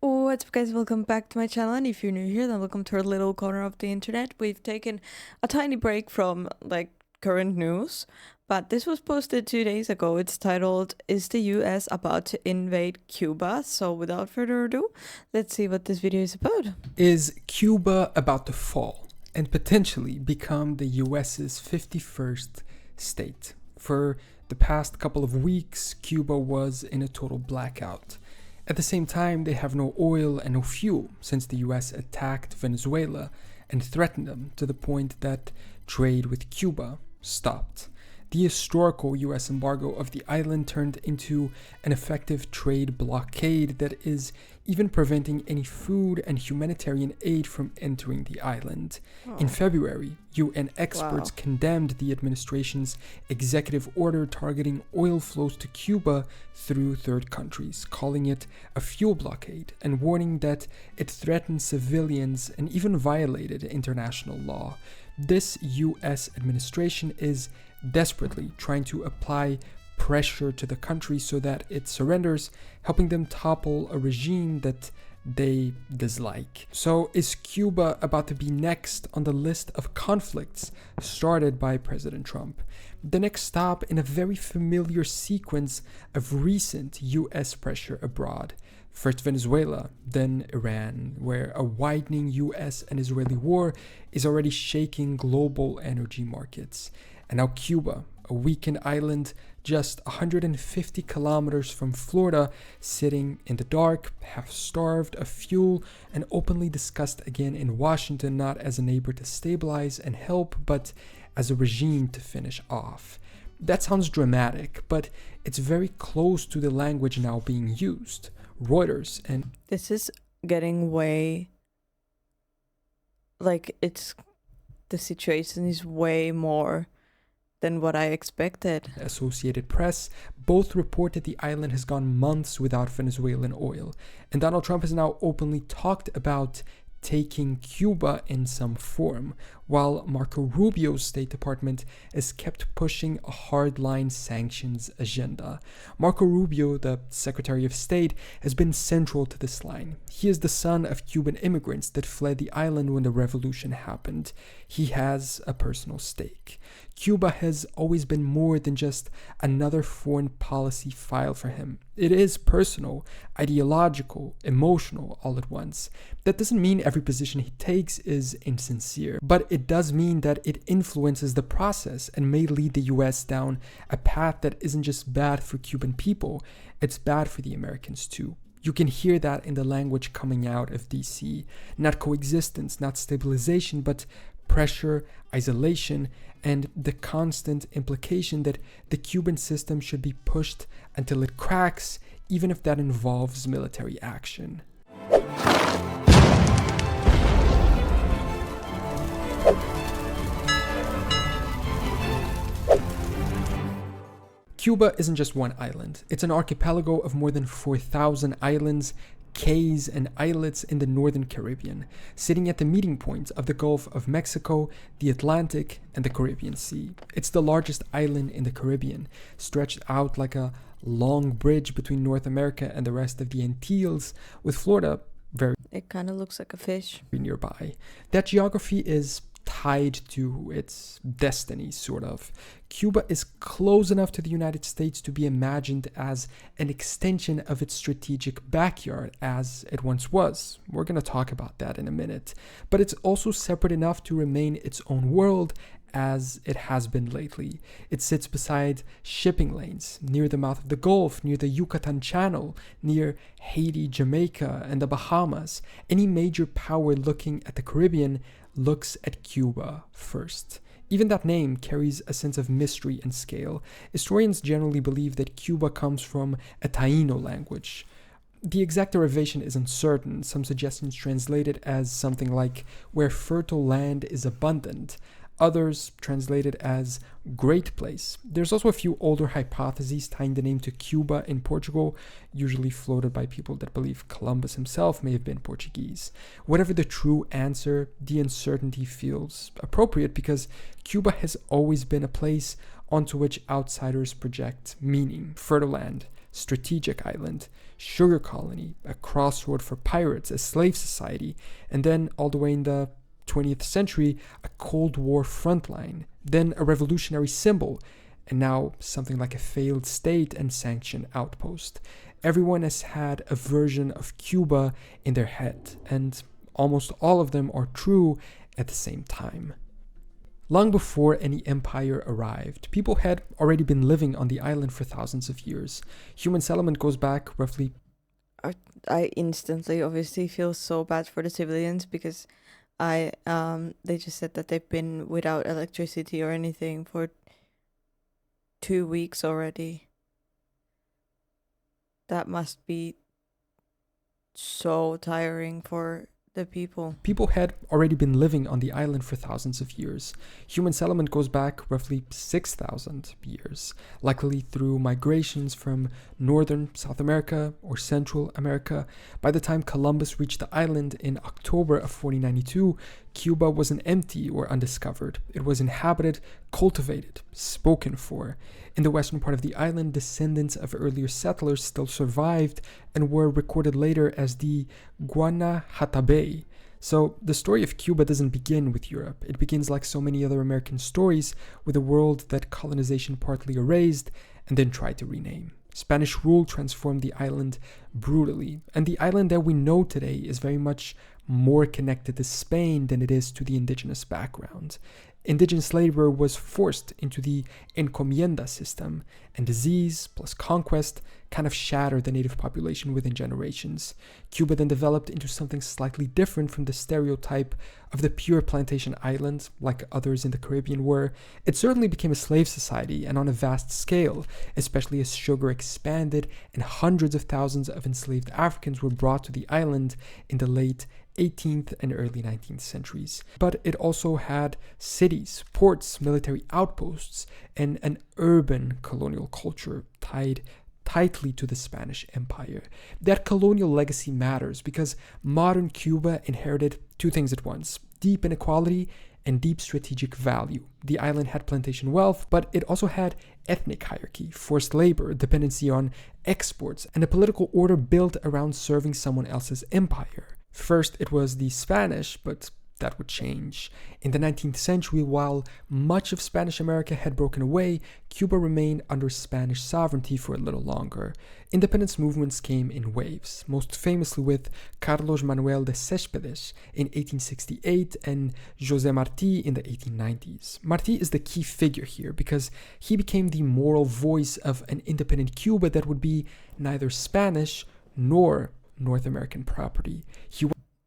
What's up, guys? Welcome back to my channel, and if you're new here, then welcome to our little corner of the internet. We've taken a tiny break from current news, but this was posted 2 days ago. It's titled, "Is the US about to invade Cuba?" So without further ado, let's see what this video is about. Is Cuba about to fall and potentially become the US's 51st state? For the past couple of weeks, Cuba was in a total blackout. At the same time, they have no oil and no fuel since the US attacked Venezuela and threatened them to the point that trade with Cuba stopped. The historical US embargo of the island turned into an effective trade blockade that is even preventing any food and humanitarian aid from entering the island. In February, UN experts condemned the administration's executive order targeting oil flows to Cuba through third countries, calling it a fuel blockade and warning that it threatened civilians and even violated international law. This US administration is desperately trying to apply pressure to the country so that it surrenders, helping them topple a regime that they dislike. So is Cuba about to be next on the list of conflicts started by President Trump? The next stop in a very familiar sequence of recent US pressure abroad. First Venezuela, then Iran, where a widening US and Israeli war is already shaking global energy markets. And now Cuba, a weakened island just 150 kilometers from Florida, sitting in the dark, half-starved of fuel, and openly discussed again in Washington, not as a neighbor to stabilize and help, but as a regime to finish off. That sounds dramatic, but it's very close to the language now being used. Reuters and... This is getting way... the situation is way more than what I expected. Associated Press both report that the island has gone months without Venezuelan oil, and Donald Trump has now openly talked about taking Cuba in some form, while Marco Rubio's State Department has kept pushing a hardline sanctions agenda. Marco Rubio, the Secretary of State, has been central to this line. He is the son of Cuban immigrants that fled the island when the revolution happened. He has a personal stake. Cuba has always been more than just another foreign policy file for him. It is personal, ideological, emotional all at once. That doesn't mean every position he takes is insincere, but it does mean that it influences the process and may lead the US down a path that isn't just bad for Cuban people, it's bad for the Americans too. You can hear that in the language coming out of DC. Not coexistence, not stabilization, but pressure, isolation, and the constant implication that the Cuban system should be pushed until it cracks, even if that involves military action. Cuba isn't just one island. It's an archipelago of more than 4,000 islands, cays, and islets in the northern Caribbean, sitting at the meeting point of the Gulf of Mexico, the Atlantic, and the Caribbean Sea. It's the largest island in the Caribbean, stretched out like a long bridge between North America and the rest of the Antilles, with Florida very It kind of looks like a fish. nearby. That geography is tied to its destiny, sort of. Cuba is close enough to the United States to be imagined as an extension of its strategic backyard, as it once was. We're going to talk about that in a minute. But it's also separate enough to remain its own world, as it has been lately. It sits beside shipping lanes, near the mouth of the Gulf, near the Yucatan Channel, near Haiti, Jamaica, and the Bahamas. Any major power looking at the Caribbean looks at Cuba first. Even that name carries a sense of mystery and scale. Historians generally believe that Cuba comes from a Taíno language. The exact derivation is uncertain. Some suggestions translate it as something like where fertile land is abundant. Others translate it as great place. There's also a few older hypotheses tying the name to Cuba in Portugal, usually floated by people that believe Columbus himself may have been Portuguese. Whatever the true answer, the uncertainty feels appropriate because Cuba has always been a place onto which outsiders project meaning. Fertile land, strategic island, sugar colony, a crossroad for pirates, a slave society, and then all the way in the 20th century, a Cold War frontline, then a revolutionary symbol, and now something like a failed state and sanctioned outpost. Everyone has had a version of Cuba in their head, and almost all of them are true at the same time. Long before any empire arrived, people had already been living on the island for thousands of years. Human settlement goes back roughly. I instantly obviously feel so bad for the civilians because they just said that they've been without electricity or anything for 2 weeks already. That must be so tiring for the people. People had already been living on the island for thousands of years. Human settlement goes back roughly 6,000 years, likely through migrations from northern South America or Central America. By the time Columbus reached the island in October of 1492, Cuba wasn't empty or undiscovered. It was inhabited, cultivated, spoken for. In the western part of the island, descendants of earlier settlers still survived and were recorded later as the Guanahatabe. So the story of Cuba doesn't begin with Europe. It begins like so many other American stories with a world that colonization partly erased and then tried to rename. Spanish rule transformed the island brutally, and the island that we know today is very much more connected to Spain than it is to the indigenous background. Indigenous labor was forced into the encomienda system, and disease plus conquest kind of shattered the native population within generations. Cuba then developed into something slightly different from the stereotype of the pure plantation island, like others in the Caribbean were. It certainly became a slave society, and on a vast scale, especially as sugar expanded and hundreds of thousands of enslaved Africans were brought to the island in the late 18th and early 19th centuries. But it also had cities, ports, military outposts, and an urban colonial culture tied tightly to the Spanish Empire. That colonial legacy matters because modern Cuba inherited two things at once: deep inequality and deep strategic value. The island had plantation wealth, but it also had ethnic hierarchy, forced labor, dependency on exports, and a political order built around serving someone else's empire. First, it was the Spanish, but that would change. In the 19th century, while much of Spanish America had broken away, Cuba remained under Spanish sovereignty for a little longer. Independence movements came in waves, most famously with Carlos Manuel de Céspedes in 1868 and José Martí in the 1890s. Martí is the key figure here because he became the moral voice of an independent Cuba that would be neither Spanish nor North American property.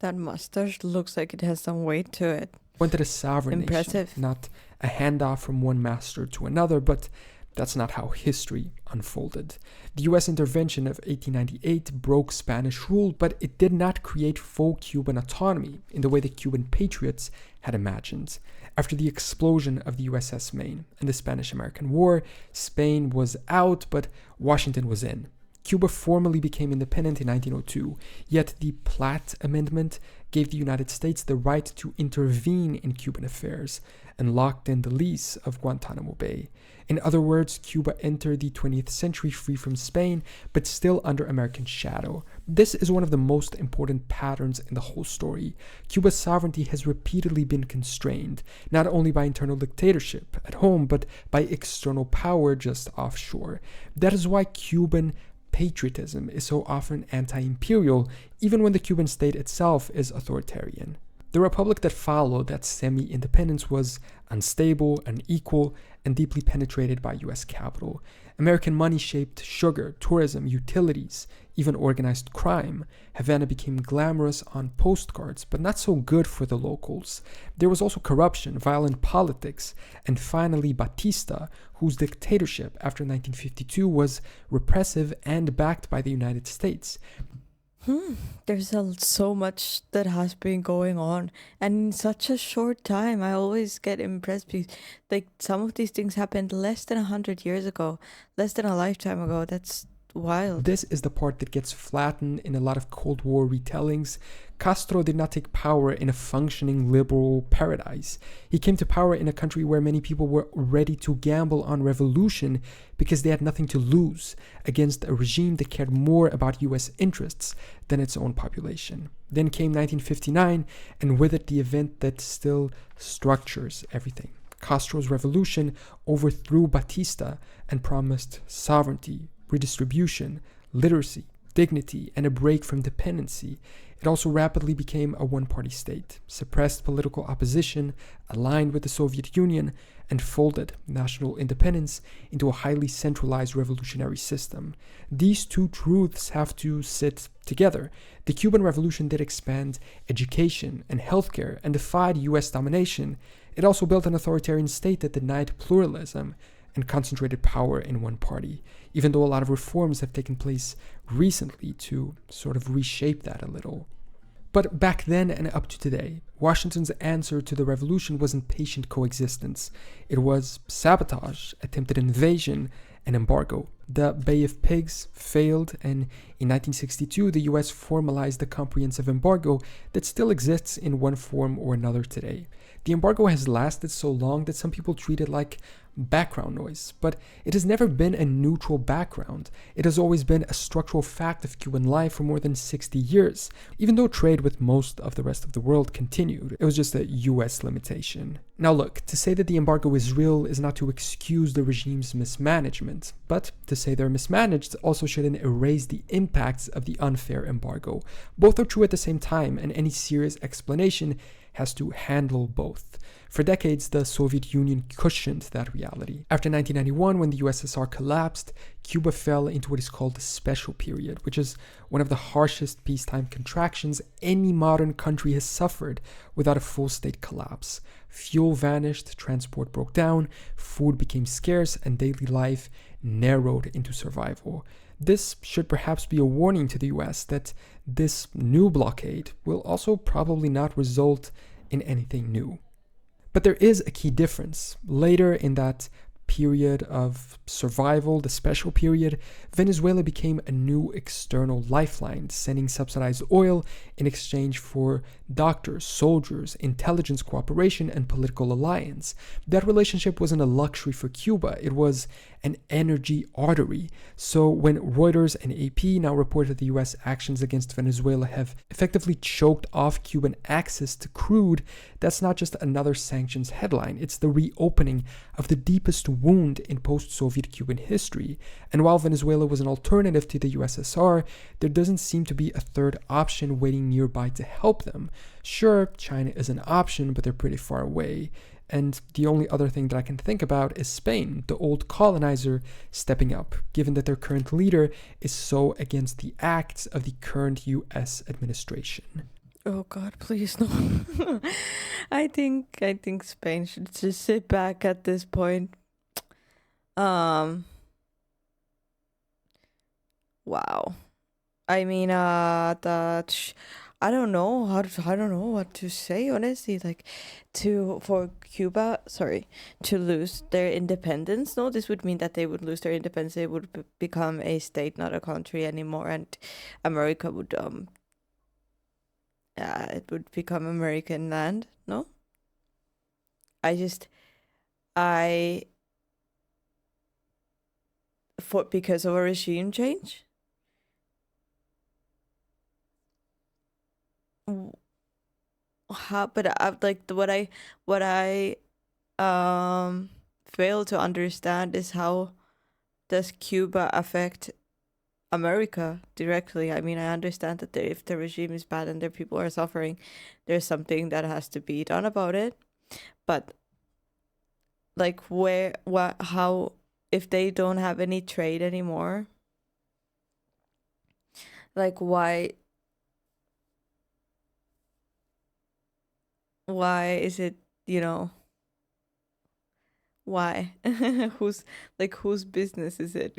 That mustache looks like it has some weight to it. Wanted a sovereign Impressive. nation, not a handoff from one master to another, but that's not how history unfolded. The US intervention of 1898 broke Spanish rule, but it did not create full Cuban autonomy in the way the Cuban patriots had imagined. After the explosion of the USS Maine and the Spanish-American War, Spain was out, but Washington was in. Cuba formally became independent in 1902, yet the Platt Amendment gave the United States the right to intervene in Cuban affairs and locked in the lease of Guantanamo Bay. In other words, Cuba entered the 20th century free from Spain, but still under American shadow. This is one of the most important patterns in the whole story. Cuba's sovereignty has repeatedly been constrained, not only by internal dictatorship at home, but by external power just offshore. That is why Cuban patriotism is so often anti-imperial, even when the Cuban state itself is authoritarian. The republic that followed that semi-independence was unstable, unequal, and deeply penetrated by US capital. American money shaped sugar, tourism, utilities, even organized crime. Havana became glamorous on postcards, but not so good for the locals. There was also corruption, violent politics, and finally Batista, whose dictatorship after 1952 was repressive and backed by the United States. There's so much that has been going on, and in such a short time. I always get impressed because, like, some of these things happened less than 100 years ago, less than a lifetime ago. That's wild. This is the part that gets flattened in a lot of Cold War retellings. Castro did not take power in a functioning liberal paradise. He came to power in a country where many people were ready to gamble on revolution because they had nothing to lose against a regime that cared more about US interests than its own population. Then came 1959, and with it the event that still structures everything. Castro's revolution overthrew Batista and promised sovereignty, redistribution, literacy, dignity, and a break from dependency. It also rapidly became a one-party state, suppressed political opposition, aligned with the Soviet Union, and folded national independence into a highly centralized revolutionary system. These two truths have to sit together. The Cuban Revolution did expand education and healthcare and defied US domination. It also built an authoritarian state that denied pluralism and concentrated power in one party, even though a lot of reforms have taken place recently to sort of reshape that a little. But back then and up to today, Washington's answer to the revolution wasn't patient coexistence. It was sabotage, attempted invasion, and embargo. The Bay of Pigs failed, and in 1962, the US formalized the comprehensive embargo that still exists in one form or another today. The embargo has lasted so long that some people treat it like background noise, but it has never been a neutral background. It has always been a structural fact of Cuban life for more than 60 years. Even though trade with most of the rest of the world continued, it was just a US limitation. Now look, to say that the embargo is real is not to excuse the regime's mismanagement, but to say they're mismanaged also shouldn't erase the impacts of the unfair embargo. Both are true at the same time, and any serious explanation has to handle both. For decades, the Soviet Union cushioned that reality. After 1991, when the USSR collapsed, Cuba fell into what is called the special period, which is one of the harshest peacetime contractions any modern country has suffered without a full state collapse. Fuel vanished, transport broke down, food became scarce, and daily life narrowed into survival. This should perhaps be a warning to the US that this new blockade will also probably not result in anything new. But there is a key difference. Later in that period of survival, the special period, Venezuela became a new external lifeline, sending subsidized oil in exchange for doctors, soldiers, intelligence cooperation, and political alliance. That relationship wasn't a luxury for Cuba, it was an energy artery. So when Reuters and AP now report that the US actions against Venezuela have effectively choked off Cuban access to crude, that's not just another sanctions headline, it's the reopening of the deepest wound in post-Soviet Cuban history. And while Venezuela was an alternative to the USSR, there doesn't seem to be a third option waiting nearby to help them. Sure, China is an option, but they're pretty far away. And the only other thing that I can think about is Spain, the old colonizer, stepping up, given that their current leader is so against the acts of the current US administration. Oh God, please no. I think Spain should just sit back at this point. Wow. I mean, I don't know I don't know what to say, honestly. Like, for Cuba, to lose their independence. No, this would mean that they would lose their independence. They would become a state, not a country anymore, and America would it would become American land. No, I for because of a regime change. How, but what I fail to understand is how does Cuba affect America directly. I mean, I understand that if the regime is bad and their people are suffering, there's something that has to be done about it. But like, how, if they don't have any trade anymore, like, why is it, why? Whose business is it,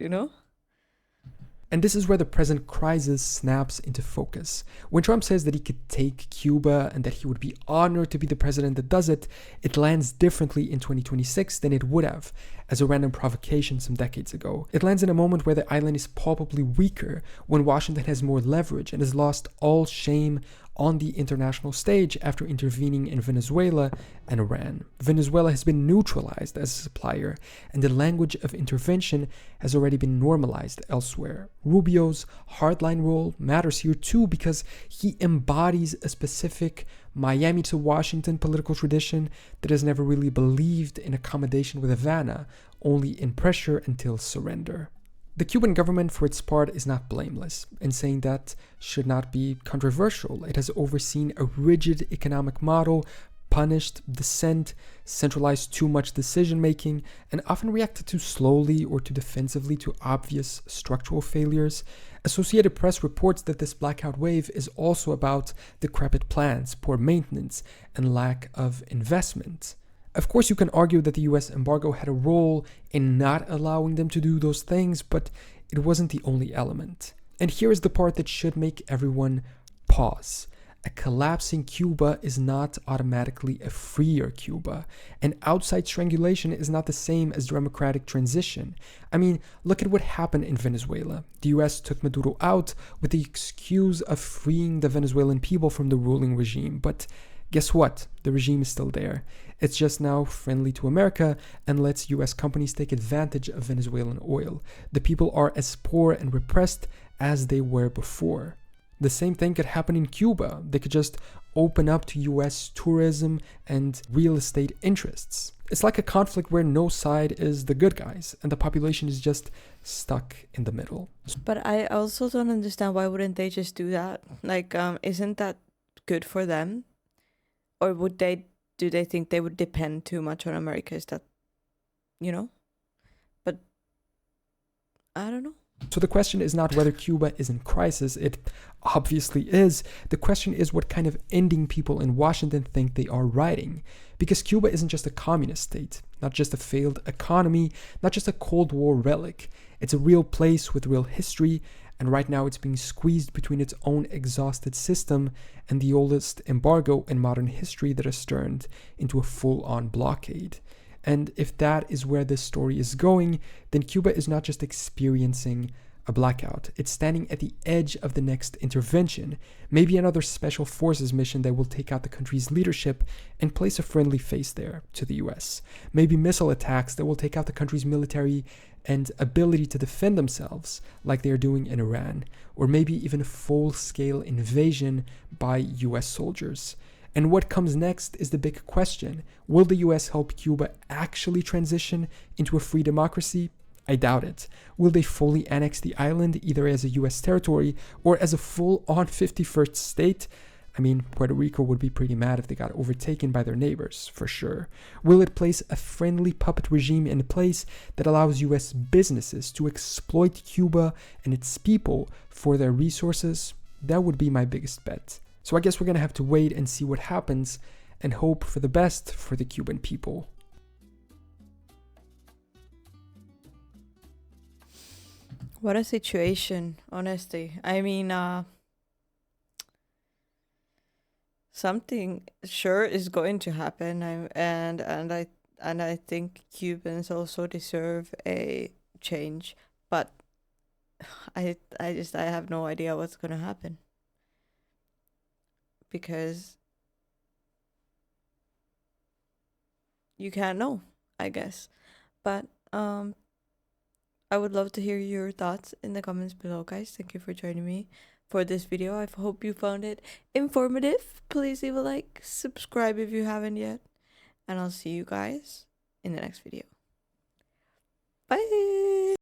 And this is where the present crisis snaps into focus. When Trump says that he could take Cuba and that he would be honored to be the president that does it, it lands differently in 2026 than it would have as a random provocation some decades ago. It lands in a moment where the island is palpably weaker, when Washington has more leverage and has lost all shame on the international stage after intervening in Venezuela and Iran. Venezuela has been neutralized as a supplier, and the language of intervention has already been normalized elsewhere. Rubio's hardline role matters here too, because he embodies a specific Miami to Washington political tradition that has never really believed in accommodation with Havana, only in pressure until surrender. The Cuban government, for its part, is not blameless, and saying that should not be controversial. It has overseen a rigid economic model, punished dissent, centralized too much decision-making, and often reacted too slowly or too defensively to obvious structural failures. Associated Press reports that this blackout wave is also about decrepit plans, poor maintenance, and lack of investment. Of course, you can argue that the US embargo had a role in not allowing them to do those things, but it wasn't the only element. And here is the part that should make everyone pause. A collapsing Cuba is not automatically a freer Cuba, and outside strangulation is not the same as democratic transition. I mean, look at what happened in Venezuela. The US took Maduro out with the excuse of freeing the Venezuelan people from the ruling regime, but guess what? The regime is still there. It's just now friendly to America and lets US companies take advantage of Venezuelan oil. The people are as poor and repressed as they were before. The same thing could happen in Cuba. They could just open up to US tourism and real estate interests. It's like a conflict where no side is the good guys and the population is just stuck in the middle. But I also don't understand, why wouldn't they just do that? Like, isn't that good for them? Or do they think they would depend too much on America? Is that, But I don't know. So the question is not whether Cuba is in crisis. It obviously is. The question is what kind of ending people in Washington think they are writing. Because Cuba isn't just a communist state, not just a failed economy, not just a Cold War relic. It's a real place with real history, and right now it's being squeezed between its own exhausted system and the oldest embargo in modern history that has turned into a full-on blockade. And if that is where this story is going, then Cuba is not just experiencing a blackout. It's standing at the edge of the next intervention, maybe another special forces mission that will take out the country's leadership and place a friendly face there to the US. Maybe missile attacks that will take out the country's military and ability to defend themselves like they are doing in Iran, or maybe even a full-scale invasion by US soldiers. And what comes next is the big question. Will the US help Cuba actually transition into a free democracy? I doubt it. Will they fully annex the island either as a US territory or as a full-on 51st state? I mean, Puerto Rico would be pretty mad if they got overtaken by their neighbors, for sure. Will it place a friendly puppet regime in place that allows US businesses to exploit Cuba and its people for their resources? That would be my biggest bet. So I guess we're going to have to wait and see what happens and hope for the best for the Cuban people. What a situation, honestly. I mean, something sure is going to happen, and I think Cubans also deserve a change, but I have no idea what's going to happen, because you can't know, I guess. But I would love to hear your thoughts in the comments below, guys. Thank you for joining me for this video. I hope you found it informative. Please leave a like, subscribe if you haven't yet, and I'll see you guys in the next video. Bye.